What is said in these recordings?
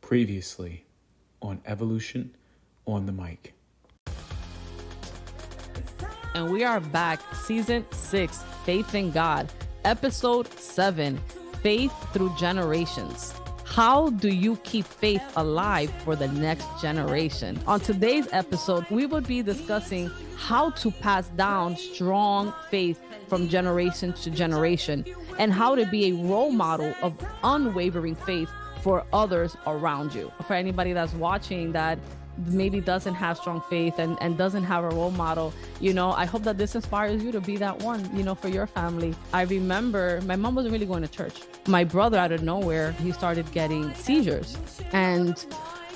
Previously on Evolution on the Mic. And we are back, season 6, Faith in God, episode 7, Faith Through Generations. How do you keep faith alive for the next generation? On today's episode, we will be discussing how to pass down strong faith from generation to generation and how to be a role model of unwavering faith for others around you. For anybody that's watching that maybe doesn't have strong faith and doesn't have a role model, I hope that this inspires you to be that one, for your family. I remember my mom wasn't really going to church. My brother, out of nowhere, he started getting seizures. And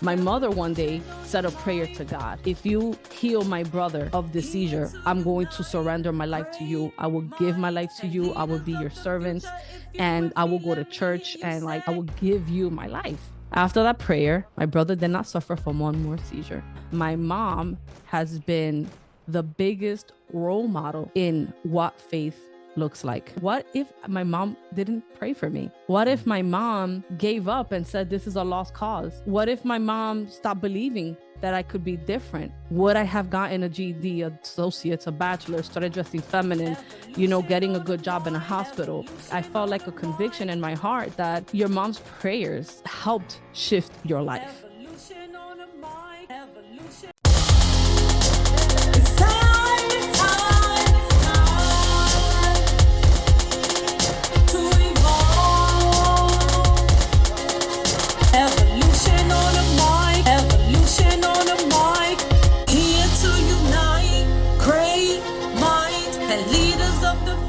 my mother one day said a prayer to God. If you heal my brother of the seizure, I'm going to surrender my life to you. I will give my life to you. I will be your servant and I will go to church and I will give you my life. After that prayer, my brother did not suffer from one more seizure. My mom has been the biggest role model in what faith looks like. What if my mom didn't pray for me? What if my mom gave up and said, this is a lost cause? What if my mom stopped believing that I could be different? Would I have gotten a GED, associates, a bachelor, started dressing feminine, getting a good job in a hospital? I felt like a conviction in my heart that your mom's prayers helped shift your life.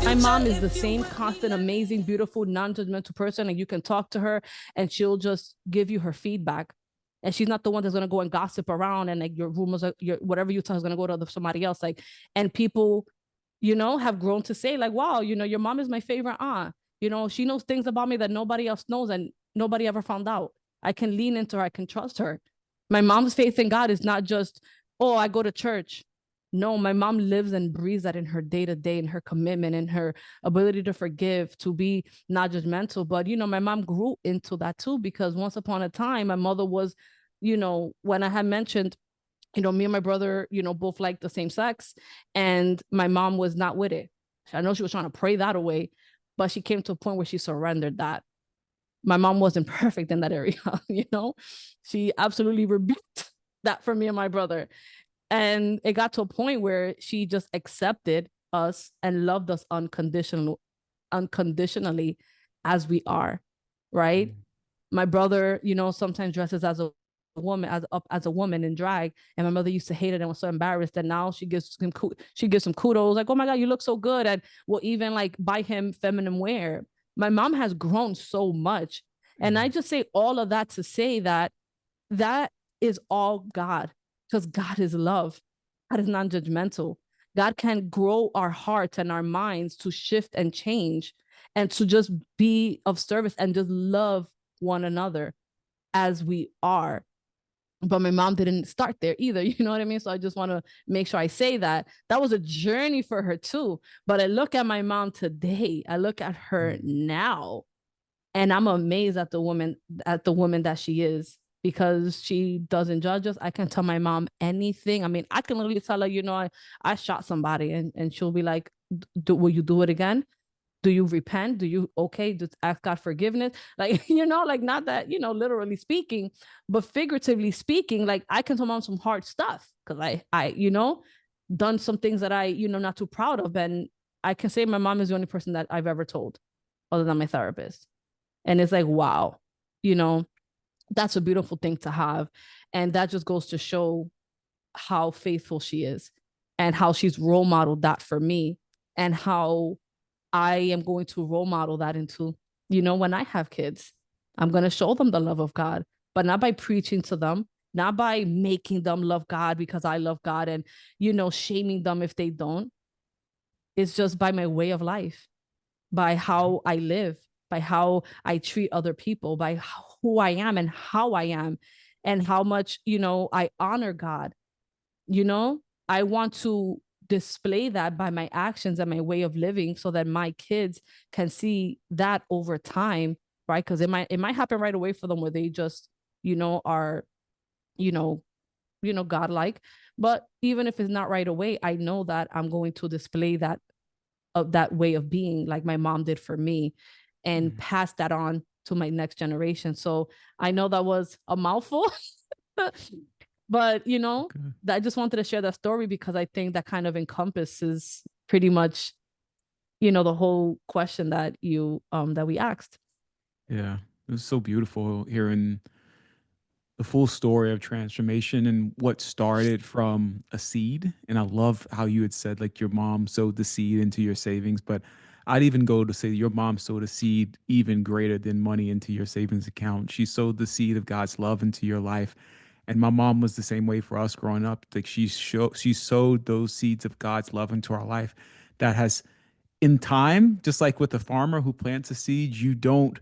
My mom is the same constant, amazing, beautiful, non-judgmental person, and you can talk to her and she'll just give you her feedback. And she's not the one that's going to go and gossip around and your rumors, whatever you tell is going to go to somebody else. And people, have grown to say wow, your mom is my favorite aunt. She knows things about me that nobody else knows and nobody ever found out. I can lean into her. I can trust her. My mom's faith in God is not just, oh, I go to church. No, my mom lives and breathes that in her day-to-day, in her commitment, in her ability to forgive, to be not judgmental. But, my mom grew into that too, because once upon a time, my mother was, when I had mentioned, me and my brother, both like the same sex, and my mom was not with it. I know she was trying to pray that away, but she came to a point where she surrendered that. My mom wasn't perfect in that area, She absolutely rebuked that for me and my brother. And it got to a point where she just accepted us and loved us unconditionally as we are, right? Mm. My brother, sometimes dresses as a woman, as a woman in drag, and my mother used to hate it and was so embarrassed. And now she gives him kudos, like, oh my God, you look so good, and will even buy him feminine wear. My mom has grown so much, and I just say all of that to say that is all God. Because God is love. God is non-judgmental. God can grow our hearts and our minds to shift and change and to just be of service and just love one another as we are. But my mom didn't start there either. You know what I mean? So I just want to make sure I say that. That was a journey for her too. But I look at my mom today. I look at her now. And I'm amazed at the woman that she is. Because she doesn't judge us. I can tell my mom anything. I mean, I can literally tell her, I shot somebody, and she'll be like, will you do it again? Do you repent? Do you, just ask God forgiveness? Not that, literally speaking, but figuratively speaking, I can tell mom some hard stuff because I done some things that I, not too proud of. And I can say my mom is the only person that I've ever told other than my therapist. And it's wow, that's a beautiful thing to have. And that just goes to show how faithful she is and how she's role modeled that for me and how I am going to role model that into, when I have kids, I'm going to show them the love of God, but not by preaching to them, not by making them love God because I love God and, shaming them if they don't. It's just by my way of life, by how I live, by how I treat other people, by who I am and how I am and how much, I honor God. I want to display that by my actions and my way of living so that my kids can see that over time, right? Because it might happen right away for them where they just are, you know, godlike. But even if it's not right away, I know that I'm going to display that of that way of being like my mom did for me, and Mm. pass that on to my next generation. So I know that was a mouthful, but Okay. I just wanted to share that story because I think that kind of encompasses pretty much, the whole question that we asked. Yeah. It was so beautiful hearing the full story of transformation and what started from a seed. And I love how you had said like your mom sowed the seed into your savings, but I'd even go to say your mom sowed a seed even greater than money into your savings account. She sowed the seed of God's love into your life. And my mom was the same way for us growing up. Like she sowed those seeds of God's love into our life that has in time, just like with a farmer who plants a seed, you don't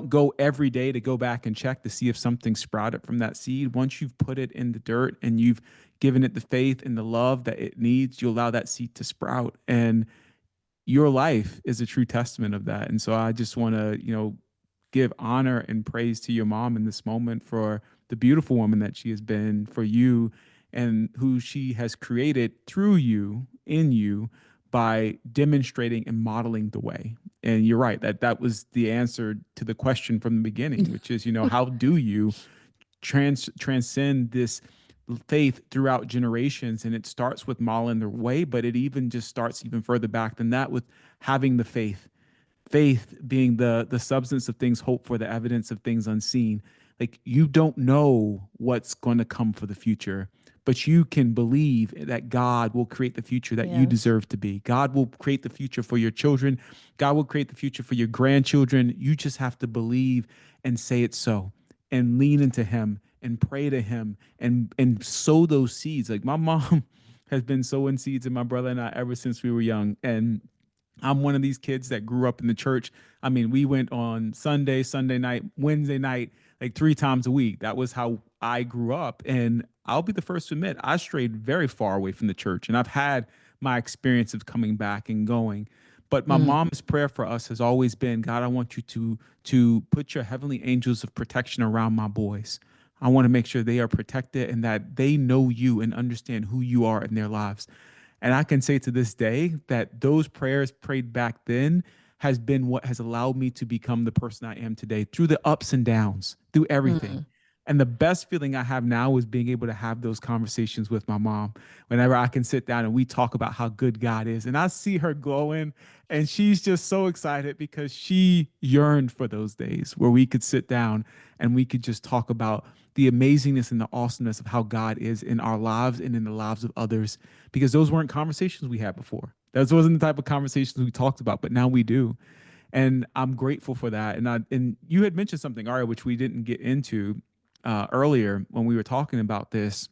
go every day to go back and check to see if something sprouted from that seed. Once you've put it in the dirt and you've given it the faith and the love that it needs, you allow that seed to sprout. And your life is a true testament of that. And so I just want to, give honor and praise to your mom in this moment for the beautiful woman that she has been for you and who she has created through you, in you, by demonstrating and modeling the way. And you're right that was the answer to the question from the beginning, which is, how do you transcend this faith throughout generations? And it starts with modeling the way, but it even just starts even further back than that with having the faith being the substance of things hoped for, the evidence of things unseen. Like you don't know what's going to come for the future, but you can believe that God will create the future that you Yes. deserve to be. God will create the future for your children. God will create the future for your grandchildren. You just have to believe and say it so, and lean into him and pray to him and sow those seeds. Like my mom has been sowing seeds in my brother and I ever since we were young. And I'm one of these kids that grew up in the church. I mean, we went on Sunday, Sunday night, Wednesday night, like 3 times a week. That was how I grew up. And I'll be the first to admit, I strayed very far away from the church. And I've had my experience of coming back and going. But my Mm, mom's prayer for us has always been, God, I want you to put your heavenly angels of protection around my boys. I want to make sure they are protected and that they know you and understand who you are in their lives. And I can say to this day that those prayers prayed back then has been what has allowed me to become the person I am today through the ups and downs, through everything. mm, And the best feeling I have now is being able to have those conversations with my mom whenever I can sit down and we talk about how good God is. And I see her glowing and she's just so excited because she yearned for those days where we could sit down and we could just talk about the amazingness and the awesomeness of how God is in our lives and in the lives of others, because those weren't conversations we had before. Those wasn't the type of conversations we talked about, but now we do. And I'm grateful for that. And you had mentioned something, Aria, which we didn't get into earlier when we were talking about this,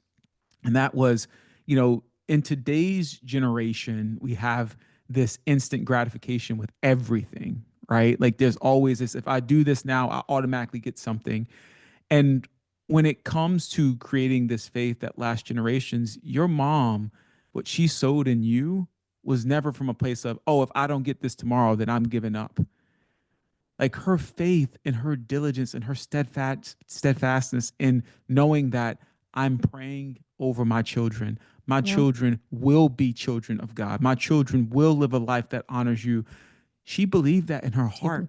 and that was, in today's generation, we have this instant gratification with everything, right? Like there's always this, if I do this now, I automatically get something. And when it comes to creating this faith that lasts generations, your mom, what she sowed in you was never from a place of, oh, if I don't get this tomorrow, then I'm giving up. Like her faith and her diligence and her steadfastness in knowing that I'm praying over my children. My yeah. children will be children of God. My children will live a life that honors you. She believed that in her She heart. did.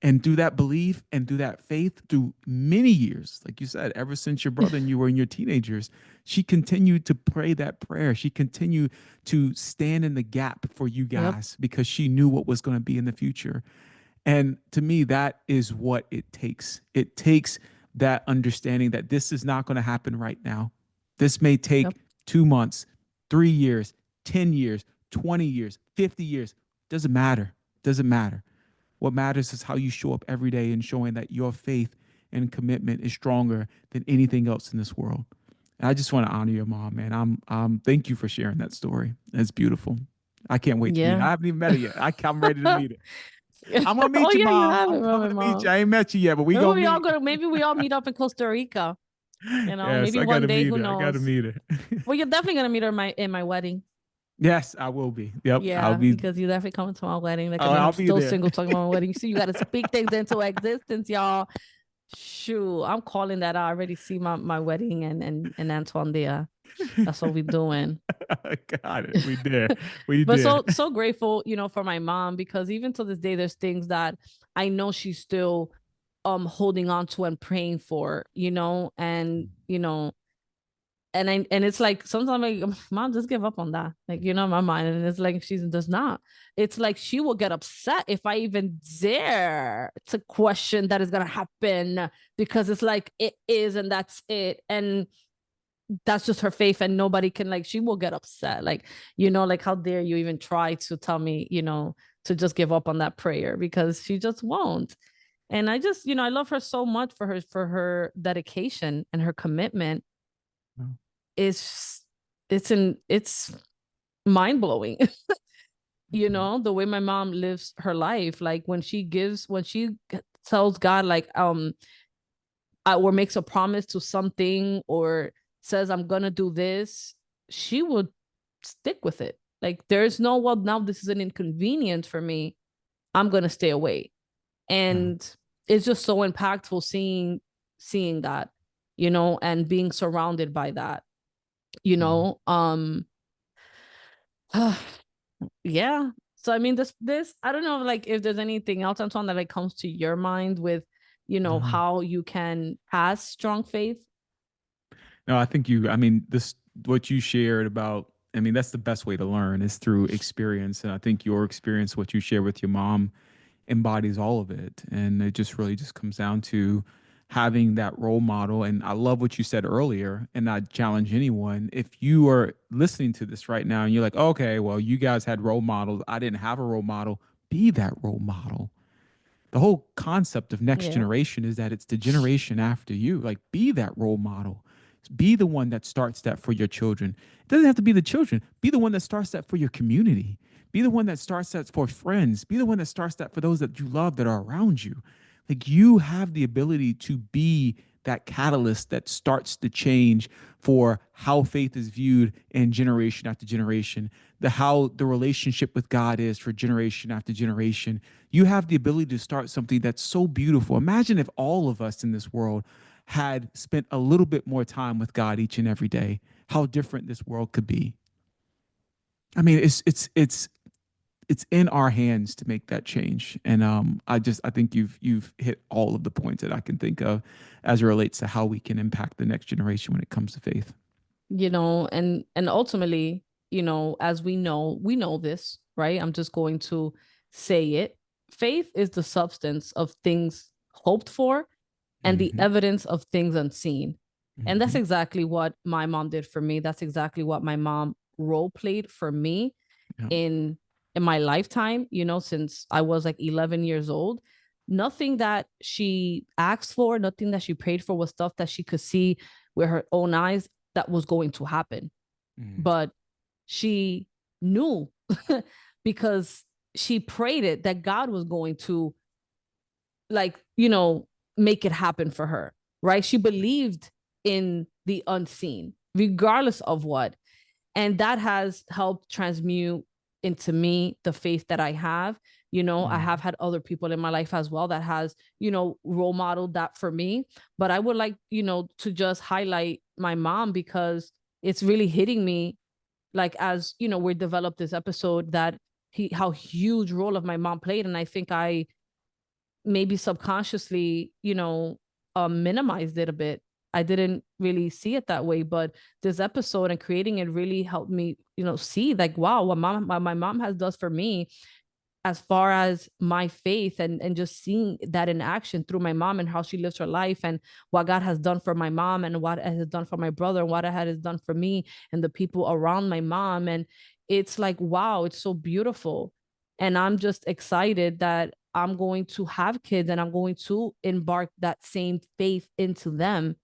And through that belief and through that faith, through many years, like you said, ever since your brother and you were in your teenagers, she continued to pray that prayer. She continued to stand in the gap for you Yep. guys because she knew what was going to be in the future. And to me, that is what it takes. It takes that understanding that this is not going to happen right now. This may Yep. take 2 months, 3 years, 10 years, 20 years, 50 years. Doesn't matter. Doesn't matter. What matters is how you show up every day and showing that your faith and commitment is stronger than anything else in this world. And I just want to honor your mom, man. Thank you for sharing that story. It's beautiful. I can't wait to meet her. Yeah. I haven't even met her yet. I'm ready to meet her. I'm gonna Oh meet you, yeah, you mom. I'm haven't met my coming to meet you. mom. I ain't met you yet, but we gonna meet. Maybe we all meet up in Costa Rica. Yes, Maybe I one gotta day, meet who her. I gotta knows? meet her. Well, you're definitely gonna meet her in my wedding. Yes, I will be. Yep, I'll Yeah, be. because you definitely coming to my wedding. Like, Oh, I mean, I'll I'm be still there. single talking about my wedding. So you got to speak things into existence, y'all. Shoot, I'm calling that. I already see my wedding and Antoine there. That's what we're doing. Got it. We did. We But did. so grateful, for my mom, because even to this day, there's things that I know she's still holding on to and praying for, and and it's like sometimes I'm like, mom, just give up on that. Like, my mind. And it's like she does not. It's like she will get upset if I even dare to question that is gonna happen, because it's like it is and that's it. And that's just her faith, and nobody can, like, she will get upset. Like, like, how dare you even try to tell me, to just give up on that prayer, because she just won't. And I just, I love her so much for her dedication and her commitment. It's it's in it's mind-blowing. The way my mom lives her life, like when she tells God, like, or makes a promise to something, or says, I'm gonna do this, she would stick with it. Like, there's no, well, now this is an inconvenience for me, I'm gonna stay away. Yeah. And it's just so impactful seeing that, and being surrounded by that, you Yeah. know um yeah. So I mean, this I don't know, like, if there's anything else, Antoine, that, like, comes to your mind with, No. how you can pass strong faith. No, I think I mean, this, what you shared about, I mean, that's the best way to learn is through experience. And I think your experience, what you share with your mom, embodies all of it. And it just really just comes down to having that role model. And I love what you said earlier. And I challenge anyone, if you are listening to this right now and you're like, okay, well, you guys had role models, I didn't have a role model, be that role model. The whole concept of next Yeah. generation is that it's the generation after you. Like, be that role model. Be the one that starts that for your children. It doesn't have to be the children. Be the one that starts that for your community. Be the one that starts that for friends. Be the one that starts that for those that you love that are around you. Like, you have the ability to be that catalyst that starts the change for how faith is viewed in generation after generation, the how the relationship with God is for generation after generation. You have the ability to start something that's so beautiful. Imagine if all of us in this world had spent a little bit more time with God each and every day, how different this world could be. I mean, it's in our hands to make that change. And I think you've hit all of the points that I can think of as it relates to how we can impact the next generation when it comes to faith. And ultimately, as we know this, right? I'm just going to say it. Faith is the substance of things hoped for and the Mm-hmm. evidence of things unseen. And that's Mm-hmm. exactly what my mom did for me. That's exactly what my mom role played for me Yeah. in in my lifetime, since I was like 11 years old. Nothing that she asked for, nothing that she prayed for, was stuff that she could see with her own eyes that was going to happen. Mm. But she knew, because she prayed it, that God was going to, like, make it happen for her, right? She believed in the unseen, regardless of what. And that has helped transmute into me the faith that I have. I have Mm. had other people in my life as well that has, role modeled that for me. But I would like, to just highlight my mom, because it's really hitting me, like, as we developed this episode, that how huge role of my mom played. And I think I maybe subconsciously, minimized it a bit. I didn't really see it that way, but this episode and creating it really helped me, see, like, wow, what my mom has does for me, as far as my faith, and just seeing that in action through my mom and how she lives her life, and what God has done for my mom, and what it has done for my brother, and what it has done for me and the people around my mom. And it's like, wow, it's so beautiful. And I'm just excited that I'm going to have kids, and I'm going to embark that same faith into them.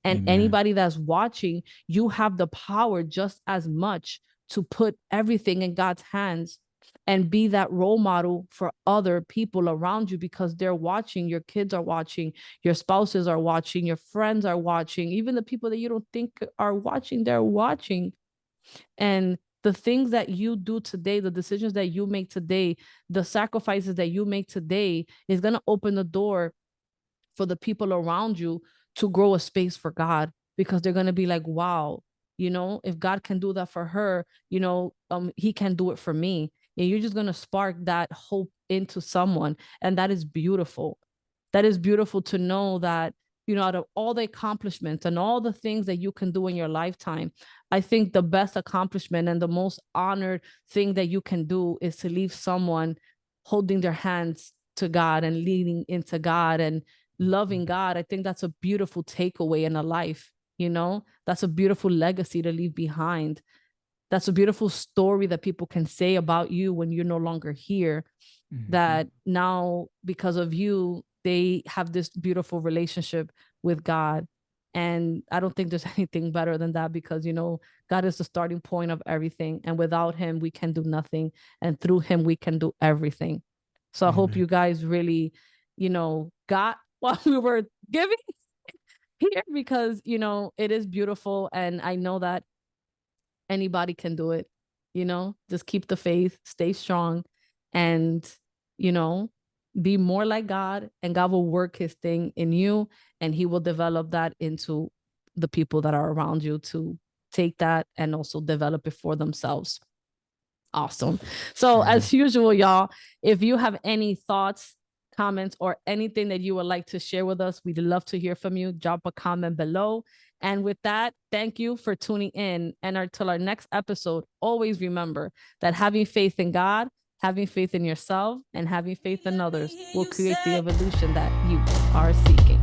And Amen. anybody that's watching, you have the power just as much to put everything in God's hands and be that role model for other people around you, because they're watching. Your kids are watching, your spouses are watching, your friends are watching, even the people that you don't think are watching, they're watching. And the things that you do today, the decisions that you make today, the sacrifices that you make today is going to open the door for the people around you to grow a space for God, because they're going to be like, wow, if God can do that for her, he can do it for me. And you're just going to spark that hope into someone. And that is beautiful. That is beautiful to know that, out of all the accomplishments and all the things that you can do in your lifetime, I think the best accomplishment and the most honored thing that you can do is to leave someone holding their hands to God and leading into God and loving God. I think that's a beautiful takeaway in a life. That's a beautiful legacy to leave behind. That's a beautiful story that people can say about you when you're no longer here, Mhm. that now because of you they have this beautiful relationship with God. And I don't think there's anything better than that, because God is the starting point of everything, and without him we can do nothing, and through him we can do everything. So I hope Amen. you guys really got what we were giving here, because it is beautiful, and I know that anybody can do it. Just keep the faith, stay strong, and you know be more like God, and God will work his thing in you, and he will develop that into the people that are around you to take that and also develop it for themselves. Awesome. So, Amen. as usual, y'all, if you have any thoughts, comments, or anything that you would like to share with us, we'd love to hear from you. Drop a comment below. And with that, thank you for tuning in. And until our next episode, always remember that having faith in God, having faith in yourself, and having faith in others will create the evolution that you are seeking.